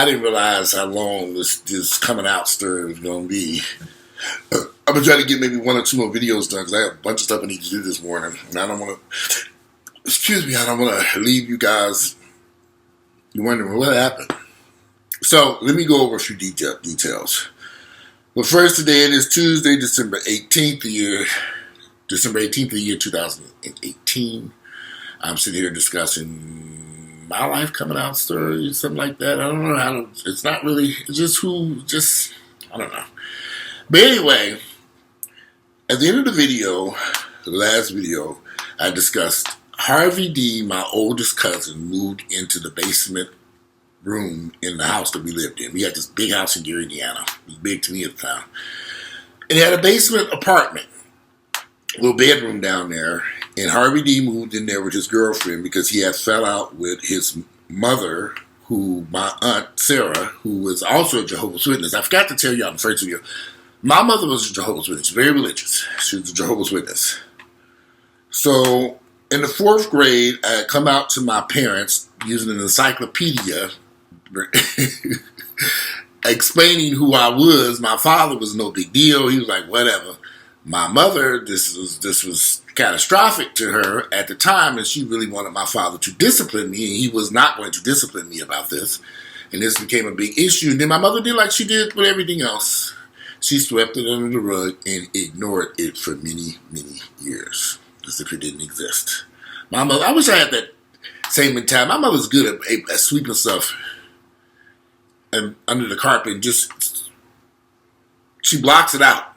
I didn't realize how long this coming out story was going to be. I'm going to try to get maybe 1 or 2 more videos done because I have a bunch of stuff I need to do this morning. And I don't want to, I don't want to leave you guys wondering what happened. So let me go over a few details. But first, today it is Tuesday, December 18th, the year 2018. I'm sitting here discussing my life coming out story, something like that. I don't know how to, it's not really, it's just I don't know. But anyway, at the end of the video, the last video, I discussed Harvey D, my oldest cousin, moved into the basement room in the house that we lived in. We had this big house in Gary, Indiana. It was big to me at the time. And it had a basement apartment, a little bedroom down there. And Harvey D moved in there with his girlfriend because he had fell out with his mother, my aunt Sarah, who was also a Jehovah's Witness. I forgot to tell you on the first video. My mother was a Jehovah's Witness, very religious. She was a Jehovah's Witness. So in the 4th grade, I had come out to my parents using an encyclopedia explaining who I was. My father was no big deal. He was like, whatever. My mother, this was catastrophic to her at the time, and she really wanted my father to discipline me, and he was not going to discipline me about this. And this became a big issue. And then my mother did like she did with everything else. She swept it under the rug and ignored it for many, many years, as if it didn't exist. My mother, I wish I had that same mentality. My mother's good at sweeping stuff and under the carpet and just, she blocks it out.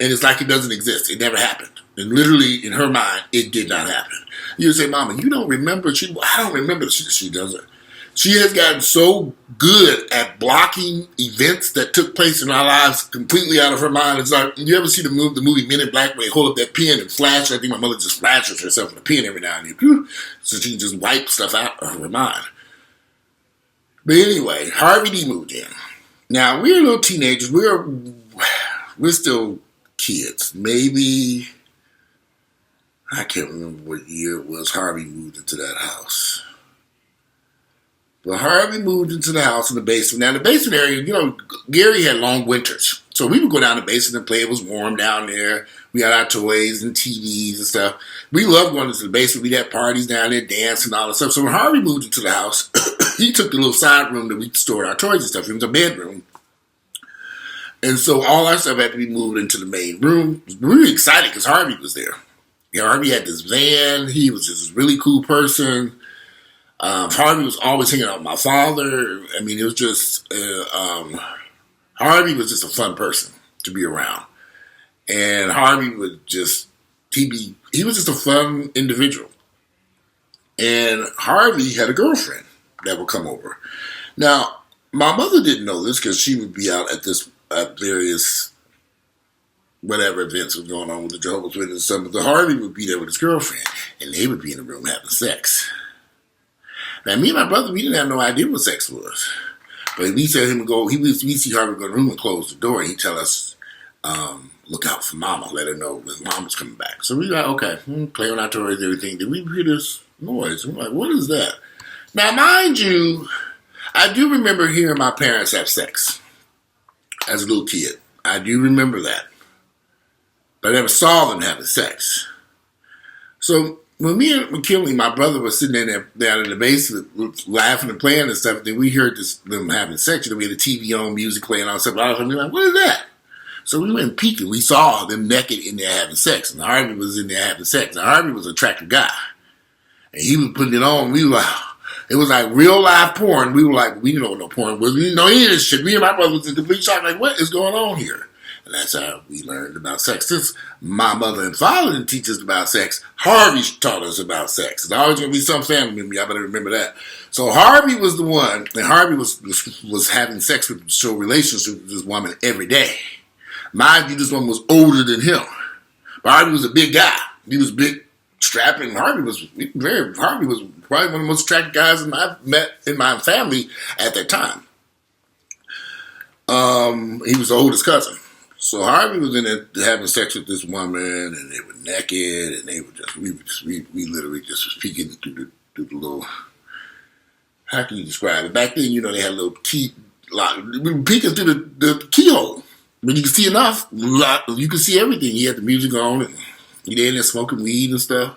And it's like it doesn't exist. It never happened. And literally, in her mind, it did not happen. You say, Mama, you don't remember? I don't remember. She doesn't. She has gotten so good at blocking events that took place in our lives completely out of her mind. It's like, you ever see the movie Men in Black where they hold up that pen and flash? I think my mother just flashes herself with a pen every now and then. So she can just wipe stuff out of her mind. But anyway, Harvey D moved in. Now, we're little teenagers. We're still kids. Maybe, I can't remember what year it was Harvey moved into that house. But Harvey moved into the house in the basement. Now, the basement area, Gary had long winters. So we would go down the basement and play. It was warm down there. We had our toys and TVs and stuff. We loved going into the basement. We'd have parties down there, dance and all that stuff. So when Harvey moved into the house, he took the little side room that we stored our toys and stuff. It was a bedroom. And so all our stuff had to be moved into the main room. We were excited because Harvey was there. Harvey had this van. He was just a really cool person. Harvey was always hanging out with my father. I mean, it was just, Harvey was just a fun person to be around. And Harvey would just, he was just a fun individual. And Harvey had a girlfriend that would come over. Now, my mother didn't know this because she would be out at various whatever events was going on with the Jehovah's Witnesses and stuff. But Harvey would be there with his girlfriend, and they would be in the room having sex. Now, me and my brother, we didn't have no idea what sex was. But we said him go, we see Harvey go to the room and close the door, and he'd tell us, look out for Mama, let her know when Mama's coming back. So we like, okay, play on our toys and everything. Then we hear this noise. We're like, what is that? Now, mind you, I do remember hearing my parents have sex as a little kid. I do remember that. But I never saw them having sex. So when me and McKinley, my brother, was sitting in there down in the basement laughing and playing and stuff, then we heard them having sex. We had the TV on, music playing on, stuff. And we were like, what is that? So we went and peeked and we saw them naked in there having sex. And Harvey was in there having sex. Now Harvey was an attractive guy. And he was putting it on. We were like, it was like real live porn. We were like, we didn't know what no porn was. We didn't know any of this shit. Me and my brother was in complete shock, like, what is going on here? And that's how we learned about sex. Since my mother and father didn't teach us about sex, Harvey taught us about sex. There's always going to be some family member. I better remember that. So Harvey was the one, and Harvey was having sex with, so relationship with this woman every day. Mind you, this woman was older than him. But Harvey was a big guy. He was big, strapping. Harvey was probably one of the most attractive guys I've met in my family at that time. He was the oldest cousin. So Harvey was in there having sex with this woman, and they were naked, and they were just, we literally just was peeking through the little how can you describe it? Back then, they had a little key lock. We were peeking through the keyhole. But you can see enough. You can see everything. He had the music on, and he there smoking weed and stuff.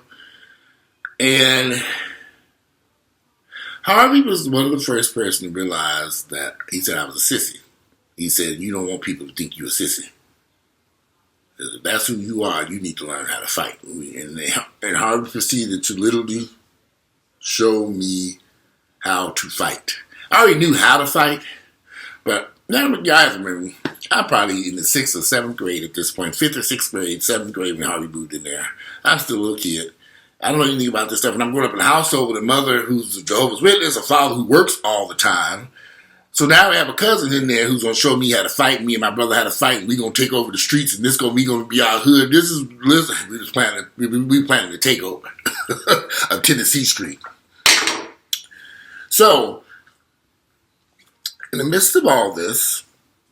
And Harvey was one of the first person to realize that he said I was a sissy. He said, you don't want people to think you're a sissy. If that's who you are, you need to learn how to fight. And Harvey proceeded to literally show me how to fight. I already knew how to fight, but now guys remember, I'm probably in the 6th or 7th grade at this point, 5th or 6th grade, 7th grade when Harvey moved in there. I'm still a little kid. I don't know anything about this stuff, and I'm growing up in a household with a mother who's a Jehovah's Witness, a father who works all the time. So now I have a cousin in there who's going to show me how to fight. Me and my brother how to fight, and we're going to take over the streets, and we going to be our hood. We planning to take over of Tennessee Street. So, in the midst of all this,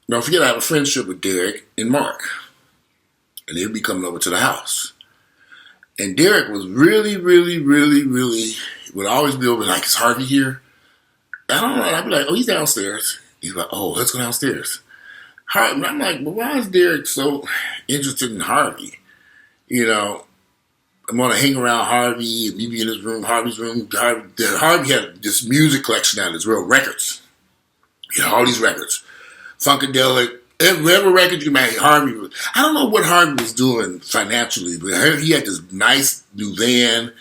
don't forget I have a friendship with Derek and Mark. And they'll be coming over to the house. And Derek was really, really, really, really, would always be over like, is Harvey here? I don't know. I'd be like, oh, he's downstairs. He's like, oh, let's go downstairs. Harvey, I'm like, well, why is Derek so interested in Harvey? I'm going to hang around Harvey and be in his room, Harvey's room. Harvey had this music collection out of his real records. He had all these records. Funkadelic, whatever record you made, Harvey was. I don't know what Harvey was doing financially, but I heard he had this nice new van.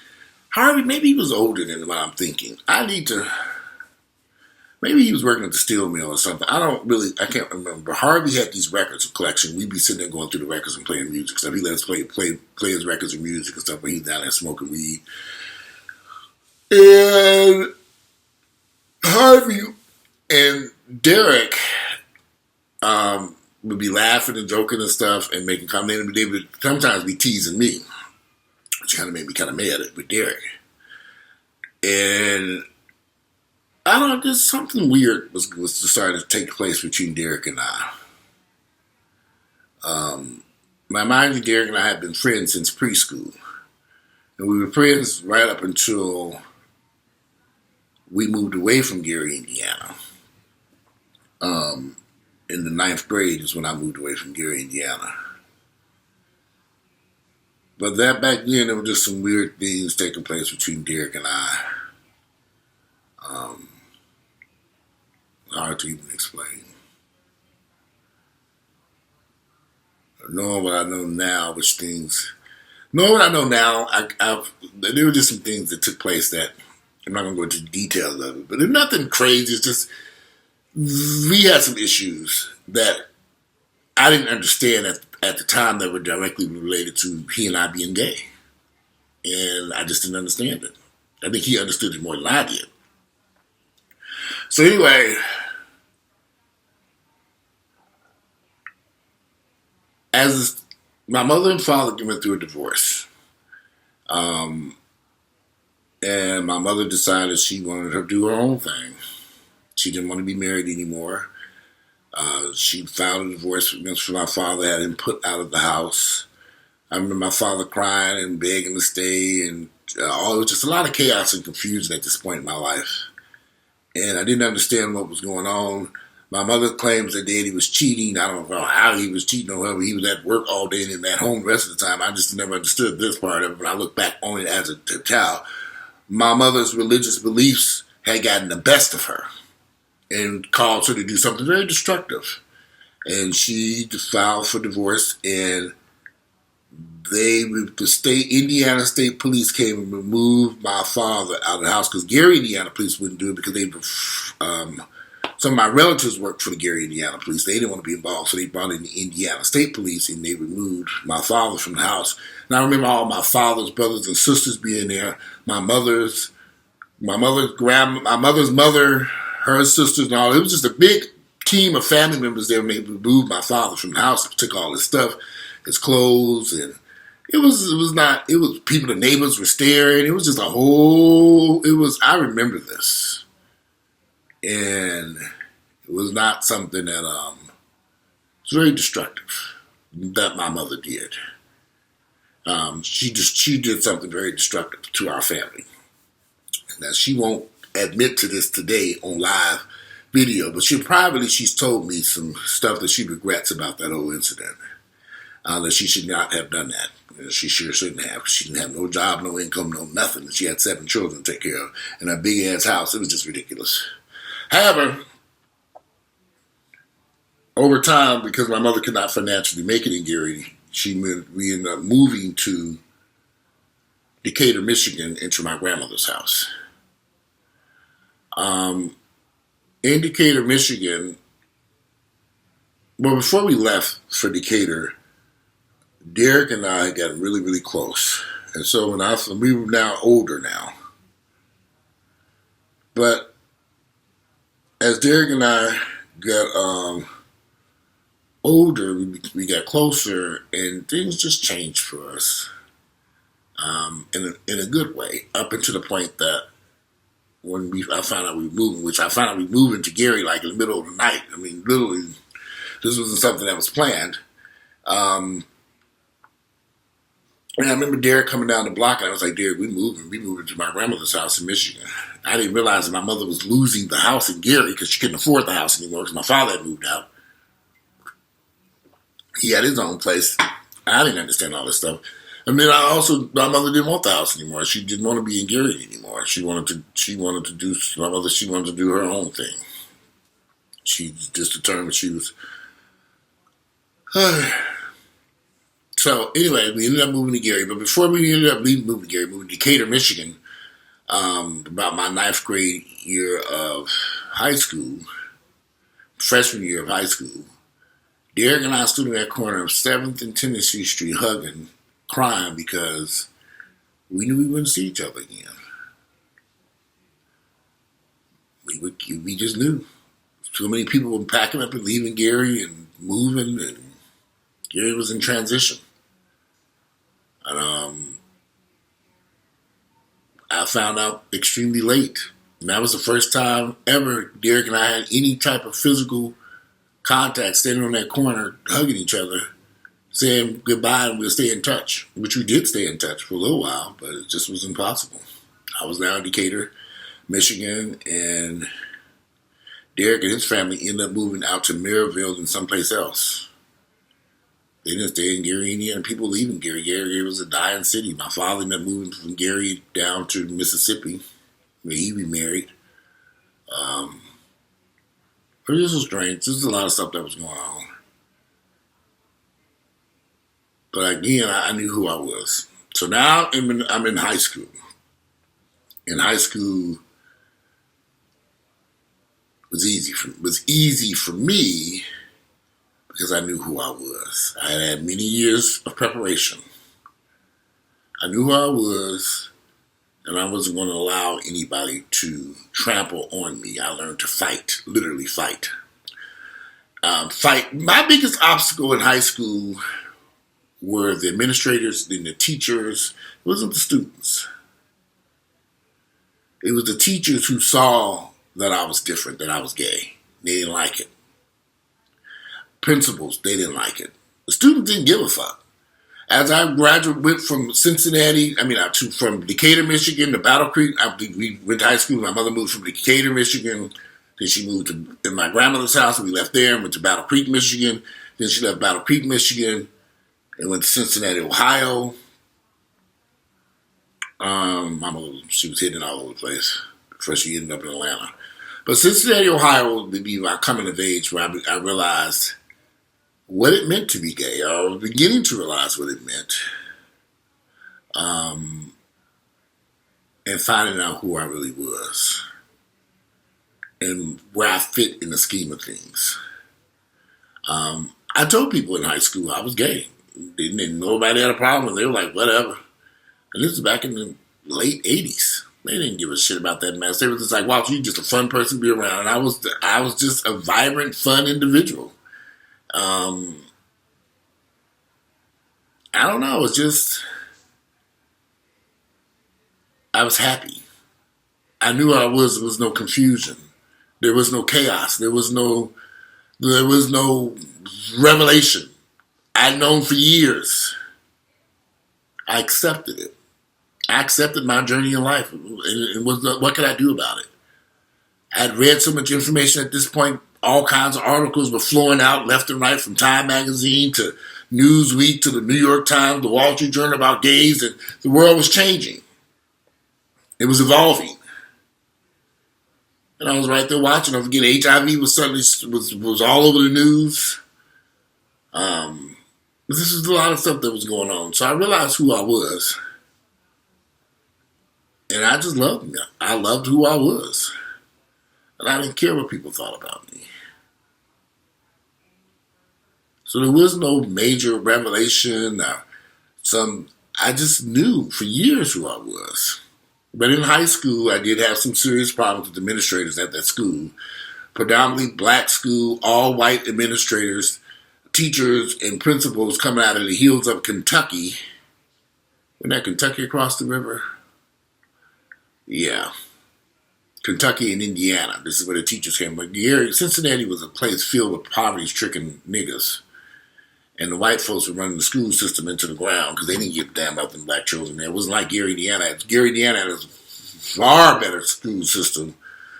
Harvey, maybe he was older than what I'm thinking. Maybe he was working at the steel mill or something. I can't remember. Harvey had these records collection. We'd be sitting there going through the records and playing music stuff. He let us play his records and music and stuff when he's down there smoking weed. And Harvey and Derek would be laughing and joking and stuff and making comments. They would sometimes be teasing me, which kind of made me kind of mad with Derek. And I don't know, just something weird was starting to take place between Derek and I. Mind you, Derek and I had been friends since preschool. And we were friends right up until we moved away from Gary, Indiana. In the 9th grade is when I moved away from Gary, Indiana. But that back then, there were just some weird things taking place between Derek and I. Hard to even explain. Knowing what I know now, there were just some things that took place that I'm not going to go into details of it, but it's nothing crazy. It's just we had some issues that I didn't understand at the time that were directly related to he and I being gay, and I just didn't understand it. I think he understood it more than I did. So anyway, as my mother and father went through a divorce, and my mother decided she wanted her to do her own thing. She didn't want to be married anymore. She filed a divorce against my father, had him put out of the house. I remember my father crying and begging to stay, and it was just a lot of chaos and confusion at this point in my life. And I didn't understand what was going on. My mother claims that Daddy was cheating. I don't know how he was cheating or whether he was at work all day and at home the rest of the time. I just never understood this part of it when I look back on it as a child. My mother's religious beliefs had gotten the best of her and caused her to do something very destructive. And she filed for divorce, and Indiana State Police came and removed my father out of the house because Gary, Indiana Police wouldn't do it because some of my relatives worked for the Gary, Indiana Police. They didn't want to be involved, so they brought in the Indiana State Police and they removed my father from the house. And I remember all my father's brothers and sisters being there. My mother's mother, her sisters, and all. It was just a big team of family members there. They removed my father from the house, took all his stuff, his clothes, and it was people, the neighbors were staring. It was just I remember this. And it was not something that was very destructive that my mother did. She did something very destructive to our family, and that she won't admit to this today on live video, but she's told me some stuff that she regrets about that whole incident. That she should not have done that. She sure shouldn't have. She didn't have no job, no income, no nothing. She had 7 children to take care of in a big ass house. It was just ridiculous. However, over time, because my mother could not financially make it in Gary, we ended up moving to Decatur, Michigan, into my grandmother's house. In Decatur, Michigan, well, before we left for Decatur, Derek and I got really, really close. And so we were now older now. But as Derek and I got older, we got closer, and things just changed for us in a good way, up until the point that when I found out we were moving, which I found out we were moving to Gary like in the middle of the night. I mean, literally, this wasn't something that was planned. And I remember Derek coming down the block, and I was like, Derek, we moving to my grandmother's house in Michigan. I didn't realize that my mother was losing the house in Gary because she couldn't afford the house anymore because my father had moved out. He had his own place. I didn't understand all this stuff. And then my mother didn't want the house anymore. She didn't want to be in Gary anymore. She wanted to do her own thing. She just determined she was... So anyway, we ended up moving to Gary. But before we ended up moving to Gary, moving to Decatur, Michigan, about my 9th grade year of high school, freshman year of high school, Derek and I stood in that corner of 7th and Tennessee Street hugging, crying because we knew we wouldn't see each other again. We just knew. So many people were packing up and leaving Gary and moving, and Gary was in transition. And I found out extremely late. And that was the first time ever Derek and I had any type of physical contact, standing on that corner, hugging each other, saying goodbye, and we'll stay in touch. Which we did stay in touch for a little while, but it just was impossible. I was now in Decatur, Michigan, and Derek and his family ended up moving out to Maryville and someplace else. They didn't stay in Gary, Indiana. People leaving Gary. Gary was a dying city. My father ended up moving from Gary down to Mississippi, where he remarried. But this was strange. There's a lot of stuff that was going on. But again, I knew who I was. So now I'm in high school. In high school, it was easy for me because I knew who I was. I had many years of preparation. I knew who I was, and I wasn't going to allow anybody to trample on me. I learned to fight, literally fight. My biggest obstacle in high school were the administrators and the teachers. It wasn't the students. It was the teachers who saw that I was different, that I was gay. They didn't like it. Principals, they didn't like it. The students didn't give a fuck. As I went from from Decatur, Michigan to Battle Creek. We went to high school. My mother moved from Decatur, Michigan. Then she moved to my grandmother's house, and we left there and went to Battle Creek, Michigan. Then she left Battle Creek, Michigan, and went to Cincinnati, Ohio. She was hitting all over the place before she ended up in Atlanta. But Cincinnati, Ohio would be my coming of age where I realized what it meant to be gay. I was beginning to realize what it meant. And finding out who I really was. And where I fit in the scheme of things. I told people in high school I was gay. Nobody had a problem. They were like, whatever. And this was back in the late 80s. They didn't give a shit about that mess. They were just like, wow, you're just a fun person to be around. And I was just a vibrant, fun individual. I don't know. It was just, I was happy. I knew I was. There was no confusion. There was no chaos. There was no revelation. I'd known for years. I accepted it. I accepted my journey in life. And what could I do about it? I had read so much information at this point. All kinds of articles were flowing out left and right, from Time Magazine to Newsweek to the New York Times, the Wall Street Journal, about gays, and the world was changing. It was evolving. And I was right there watching. Again, HIV was suddenly was all over the news. This is a lot of stuff that was going on. So I realized who I was. And I just loved me. I loved who I was. And I didn't care what people thought about me. So there was no major revelation or I just knew for years who I was. But in high school, I did have some serious problems with administrators at that school. Predominantly black school, all white administrators, teachers, and principals coming out of the hills of Kentucky. Isn't that Kentucky across the river? Yeah. Kentucky and Indiana. This is where the teachers came. But Cincinnati was a place filled with poverty-stricken niggas. And the white folks were running the school system into the ground because they didn't give a damn about them black children there. It wasn't like Gary, Indiana. Gary, Indiana had a far better school system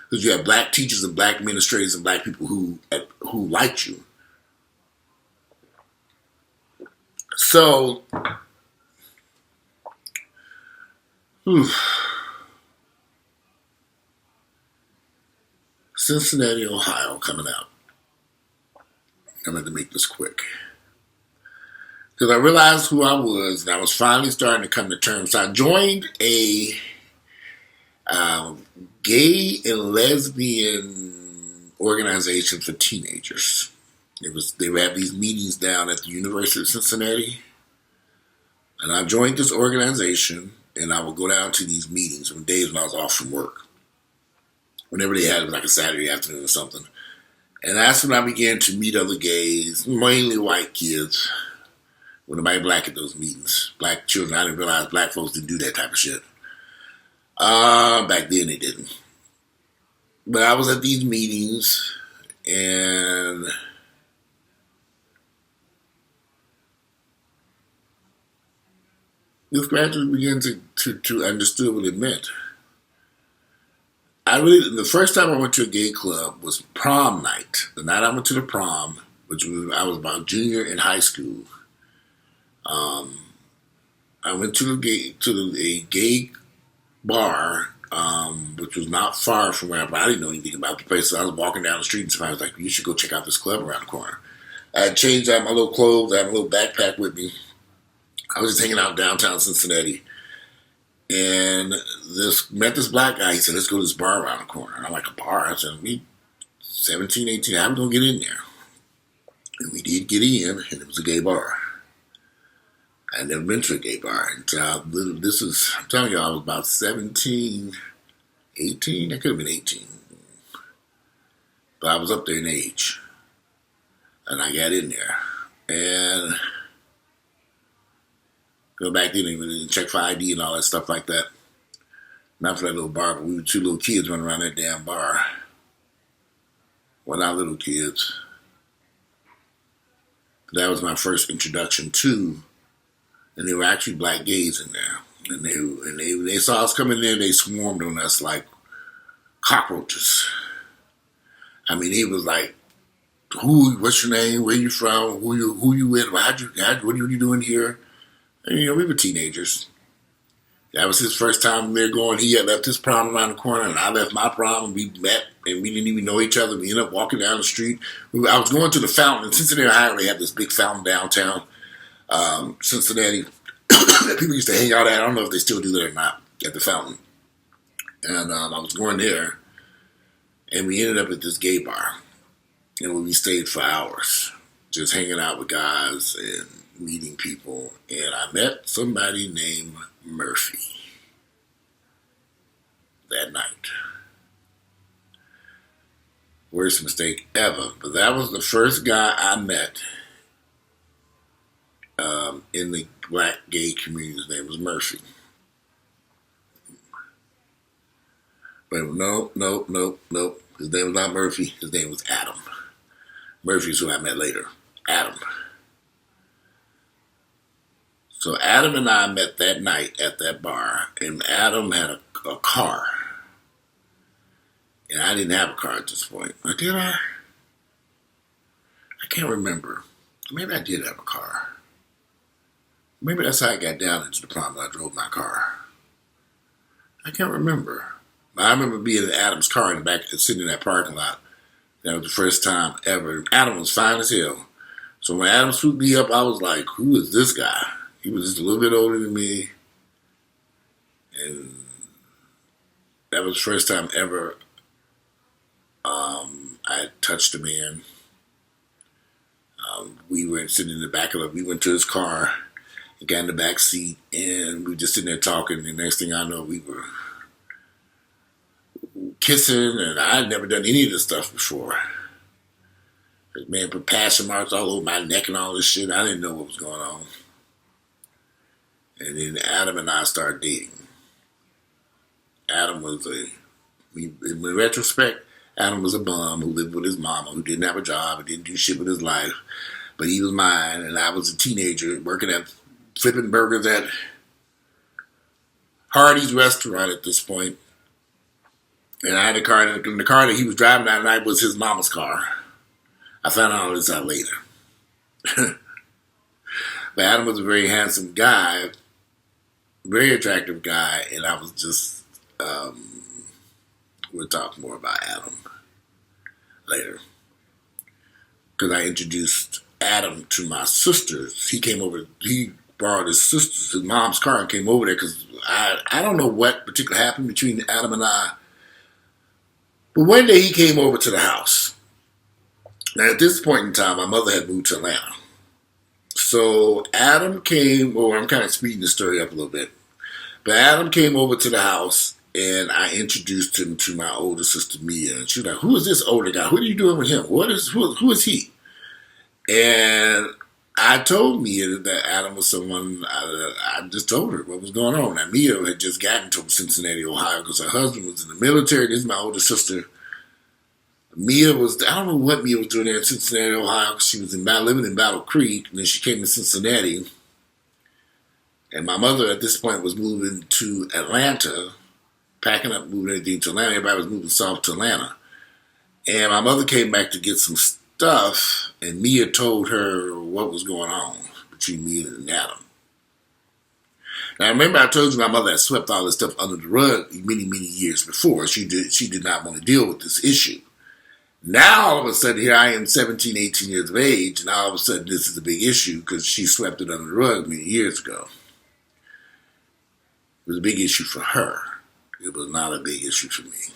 because you had black teachers and black administrators and black people who liked you. So, Cincinnati, Ohio, coming out. I'm going to make this quick. Because I realized who I was, and I was finally starting to come to terms. So I joined a gay and lesbian organization for teenagers. They would have these meetings down at the University of Cincinnati. And I joined this organization, and I would go down to these meetings on days when I was off from work. Whenever they had it, was like a Saturday afternoon or something. And that's when I began to meet other gays, mainly white kids. When nobody black at those meetings. Black children, I didn't realize black folks didn't do that type of shit. Back then they didn't. But I was at these meetings and just gradually began to understand what it meant. The first time I went to a gay club was prom night. The night I went to the prom, I was about junior in high school. I went to a gay bar, which was not far from where I didn't know anything about the place. So I was walking down the street and somebody was like, "You should go check out this club around the corner." I had changed out my little clothes. I had a little backpack with me. I was just hanging out downtown Cincinnati. And met this black guy. He said, "Let's go to this bar around the corner." And I'm like, "A bar?" I said, "Me, 17, 18, I'm going to get in there." And we did get in, and it was a gay bar. I had never been to a gay bar. And I'm telling you, I was about 17, 18. I could have been 18. But I was up there in age. And I got in there. And go back then and check for ID and all that stuff like that. Not for that little bar, but we were two little kids running around that damn bar. Well, not little kids. That was my first introduction to, and there were actually black gays in there. And when they saw us coming in, they swarmed on us like cockroaches. I mean, he was like, "What's your name? Where you from? Who you with? What are you doing here?" And, we were teenagers. That was his first time there going. He had left his prom around the corner, and I left my prom, and we met, and we didn't even know each other. We ended up walking down the street. I was going to the fountain. In Cincinnati, Ohio, they have this big fountain downtown Cincinnati that people used to hang out at. I don't know if they still do that or not, at the fountain. And I was going there, and we ended up at this gay bar. And we stayed for hours, just hanging out with guys and meeting people. And I met somebody named Murphy that night. Worst mistake ever. But that was the first guy I met in the black gay community. His name was Murphy. But no. His name was not Murphy. His name was Adam. Murphy's who I met later. Adam. So Adam and I met that night at that bar, and Adam had a car. And I didn't have a car at this point. Or did I? I can't remember. Maybe I did have a car. Maybe that's how I got down into the prom. I drove my car. I can't remember. I remember being in Adam's car in the back, sitting in that parking lot. That was the first time ever. Adam was fine as hell. So when Adam swooped me up, I was like, who is this guy? He was just a little bit older than me. And that was the first time ever I touched a man. We were sitting in the back of it. We went to his car and got in the back seat, and we were just sitting there talking. And the next thing I know, we were kissing, and I had never done any of this stuff before. This man put passion marks all over my neck and all this shit. I didn't know what was going on. And then Adam and I started dating. Adam was in retrospect, Adam was a bum who lived with his mama, who didn't have a job and didn't do shit with his life. But he was mine, and I was a teenager working at flipping burgers at Hardee's restaurant at this point. And I had a car, and the car that he was driving that night was his mama's car. I found all this out later. But Adam was a very handsome guy, very attractive guy, and I was just, we'll talk more about Adam later. Because I introduced Adam to my sisters. He came over, he borrowed his mom's car and came over there because I don't know what particularly happened between Adam and I. But one day he came over to the house. Now at this point in time, my mother had moved to Atlanta. So Adam came over, I'm kind of speeding the story up a little bit. But Adam came over to the house and I introduced him to my older sister Mia. And she was like, who is this older guy? What are you doing with him? Who is he? And I told Mia that Adam was someone, I just told her what was going on. Now, Mia had just gotten to Cincinnati, Ohio, because her husband was in the military. This is my older sister. Mia was, I don't know what Mia was doing there in Cincinnati, Ohio, because she was living in Battle Creek, and then she came to Cincinnati. And my mother at this point was moving to Atlanta, packing up, moving everything to Atlanta. Everybody was moving south to Atlanta. And my mother came back to get some stuff, and Mia told her what was going on between me and Adam. Now, remember I told you my mother had swept all this stuff under the rug many, many years before. She did not want to deal with this issue. Now, all of a sudden, here I am 17, 18 years of age, and all of a sudden this is a big issue because she swept it under the rug many years ago. It was a big issue for her. It was not a big issue for me.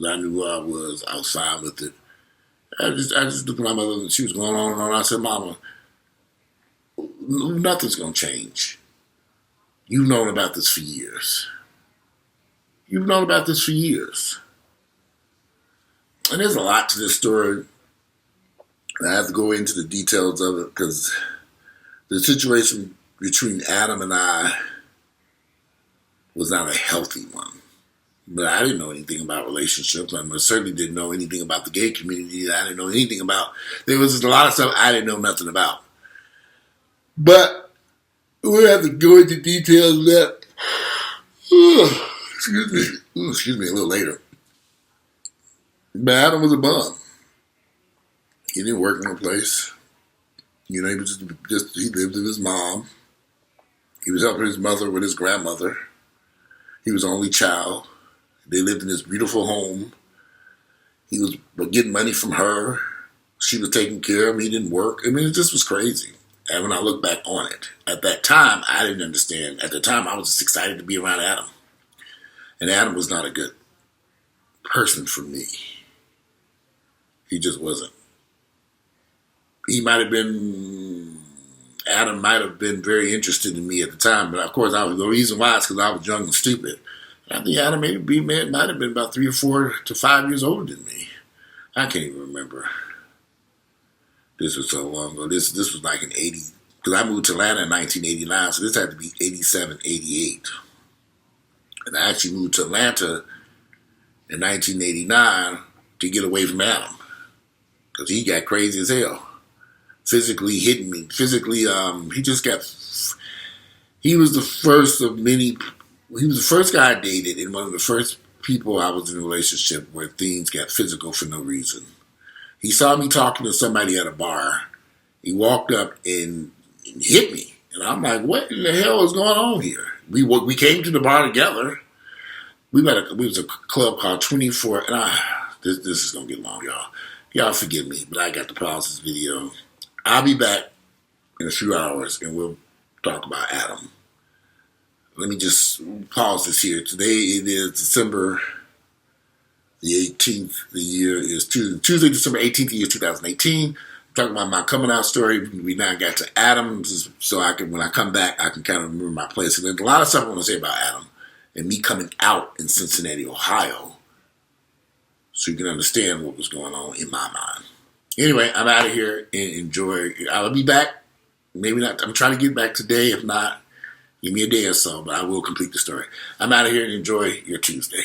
I knew who I was fine with it. I just looked at my mother and she was going on and on. I said, Mama, nothing's going to change. You've known about this for years. You've known about this for years. And there's a lot to this story. I have to go into the details of it because the situation between Adam and I was not a healthy one. But I didn't know anything about relationships. I certainly didn't know anything about the gay community. I didn't know anything about, there was just a lot of stuff I didn't know nothing about. But we'll have to go into details of that. Excuse me, a little later. But Adam was a bum. He didn't work in a place. You know, he was just he lived with his mom. He was helping his mother with his grandmother. He was the only child. They lived in this beautiful home. He was getting money from her. She was taking care of him. He didn't work. I mean, it just was crazy. And when I look back on it, at that time, I didn't understand. At the time, I was just excited to be around Adam. And Adam was not a good person for me. He just wasn't. Adam might have been very interested in me at the time, but of course, the reason why is because I was young and stupid. I think Adam might have been about 3 or 4 to 5 years older than me. I can't even remember. This was so long ago. This was like in 80, because I moved to Atlanta in 1989, so this had to be 87, 88. And I actually moved to Atlanta in 1989 to get away from Adam, because he got crazy as hell. Physically hitting me. He was the first of many. He was the first guy I dated and one of the first people I was in a relationship where things got physical for no reason. He saw me talking to somebody at a bar. He walked up and hit me. And I'm like, what in the hell is going on here? We came to the bar together. We was a club called 24. And this is going to get long, y'all. Y'all forgive me, but I got to pause this video. I'll be back in a few hours and we'll talk about Adam. Let me just pause this here. Today it is December the 18th. The year is Tuesday, December 18th, the year 2018. I'm talking about my coming out story. We now got to Adam, so I can, when I come back, I can kind of remember my place. And there's a lot of stuff I want to say about Adam and me coming out in Cincinnati, Ohio, so you can understand what was going on in my mind. Anyway, I'm out of here and enjoy. I'll be back. Maybe not. I'm trying to get back today. If not, give me a day or so, but I will complete the story. I'm out of here and enjoy your Tuesday.